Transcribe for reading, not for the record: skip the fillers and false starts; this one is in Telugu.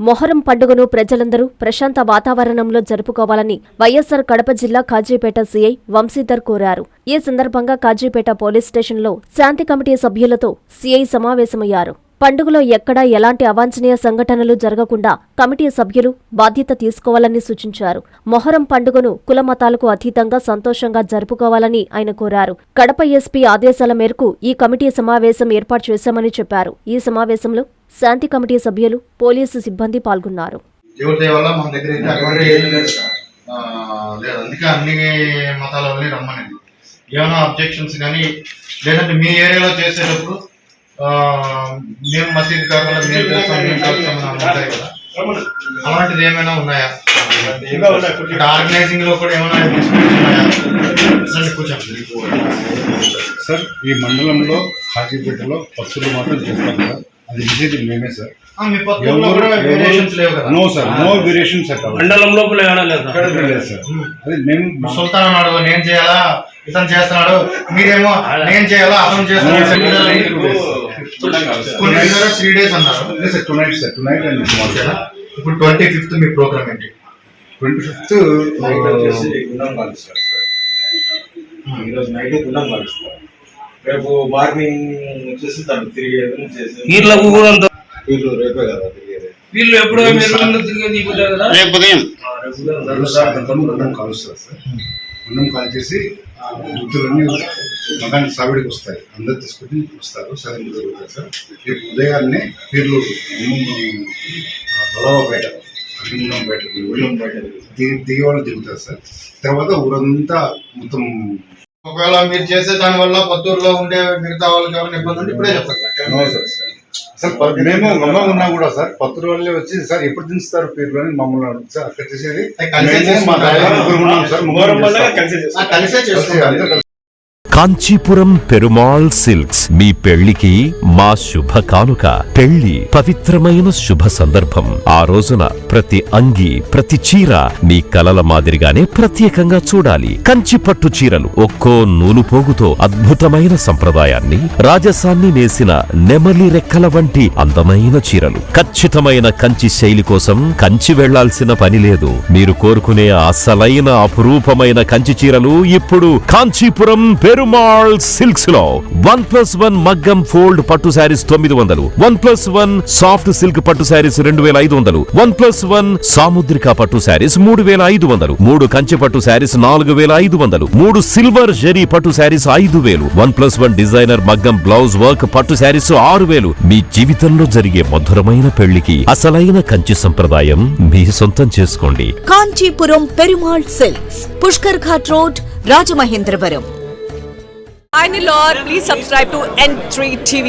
మొహరం పండుగను ప్రజలందరూ ప్రశాంత వాతావరణంలో జరుపుకోవాలని వైఎస్సార్ కడప జిల్లా కాజీపేట సీఐ వంశీధర్ కోరారు. ఈ సందర్భంగా కాజీపేట పోలీస్ స్టేషన్లో శాంతి కమిటీ సభ్యులతో సీఐ సమావేశమయ్యారు. పండుగలో ఎక్కడా ఎలాంటి అవాంఛనీయ సంఘటనలు జరగకుండా కమిటీ సభ్యులు బాధ్యత తీసుకోవాలని సూచించారు. మొహరం పండుగను కుల మతాలకు అతీతంగా సంతోషంగా జరుపుకోవాలని ఆయన కోరారు. కడప ఎస్పీ ఆదేశాల మేరకు ఈ కమిటీ సమావేశం ఏర్పాటు చేశామని చెప్పారు. ఈ సమావేశంలో శాంతి కమిటీ సభ్యులు, పోలీసు సిబ్బంది పాల్గొన్నారు. ఏమైనా అబ్జెక్షన్స్ కానీ లేదంటే మీ ఏరియాలో చేసేటప్పుడు మేము మసీదు కాకుండా మేము చేస్తాం ఉంటాయి కదా, అలాంటిది ఏమైనా ఉన్నాయా? ఆర్గనైజింగ్ లో కూడా ఏమైనా ఉన్నాయా? సార్, ఈ మండలంలో కాజీపేటలో పత్తులు మాత్రం చేస్తాం సార్. అది విజిట్ మేమే sir. No sir, no variations at all. మండలం లోపల సార్ అది మేము సుల్తాన్ అన్నాడు నేను చేయాలా, ఇతను చేస్తున్నాడు, మీరేమో నేను చేయాలా అతను చేస్తున్నాడు. 3 days అన్నారు. tonight and tomorrow. ఇప్పుడు 25th మీ ప్రోగ్రామ్ ఏంటి? 25th ఈరోజు నైట్ గుండం కలుస్తారు. రేపు మార్నింగ్ వచ్చేసి తను తిరిగేది వీళ్ళు రేపే కదా తిరిగేది. వీళ్ళు ఎప్పుడు తిరిగేది రేపు ఉదయం కాలుస్తారు సార్. గుండం కాల్ చేసి వృత్తులన్నీ మగానికి సావిడికి వస్తాయి. అందరు తీసుకుని వస్తారు. సరే జరుగుతాయి సార్. రేపు ఉదయాన్నే వీళ్ళు బలవపేట దిగే వాళ్ళు దిగుతారు సార్. తర్వాత ఊరంతా మొత్తం ఒకవేళ మీరు చేసే దాని వల్ల కొత్తూరులో ఉండే మిగతా వాళ్ళకి ఎవరైనా ఇబ్బంది ఉంటే ఇప్పుడే చెప్పండి. సార్ మేము గమ్మ ఉన్నా కూడా సార్ పత్తుల వల్లే వచ్చి సార్ ఎప్పుడు దించుతారు పేర్లు అని మమ్మల్ని అడుగుతారు సార్. అక్కడ చేసేది కలిసే చేస్తాం. కాంచీపురం పెరుమాళ్ సిల్క్స్ మీ పెళ్లికి మా శుభ కానుక. పెళ్లి పవిత్రమైన శుభ సందర్భం. ఆ రోజున ప్రతి అంగి, ప్రతి చీర మీ కలల మాదిరిగానే ప్రత్యేకంగా చూడాలి. కంచి పట్టు చీరలు ఒక్కో నూలు పోగుతో అద్భుతమైన సంప్రదాయాన్ని, రాజసాన్ని నేసిన నెమలి రెక్కల వంటి అందమైన చీరలు. ఖచ్చితమైన కంచి శైలి కోసం కంచి వెళ్లాల్సిన పని లేదు. మీరు కోరుకునే అసలైన అపురూపమైన కంచి చీరలు ఇప్పుడు కాంచీపురం పెరుమాళ్ సిల్క్స్ లో 1+1 మగ్గం ఫోల్డ్ పట్టు శారీస్ 900, 1+1 సాఫ్ట్ సిల్క్ పట్టు శారీస్ 2500, 1+1 సాముద్రిక పట్టు శారీస్ 3500, 3 కంచి పట్టు శారీస్ 4500, 3 సిల్వర్ జరీ పట్టు శారీస్ 5000, 1+1 డిజైనర్ మగ్గం బ్లౌజ్ వర్క్ పట్టు శారీస్ 6000. మీ జీవితంలో జరిగే మధురమైన పెళ్లికి అసలైన కంచి సంప్రదాయం మీ సొంతం చేసుకోండి. Kanchipuram Perumal silks, Pushkar ghat road, Rajamahendravaram. Hi Nilor, please subscribe to N3 TV.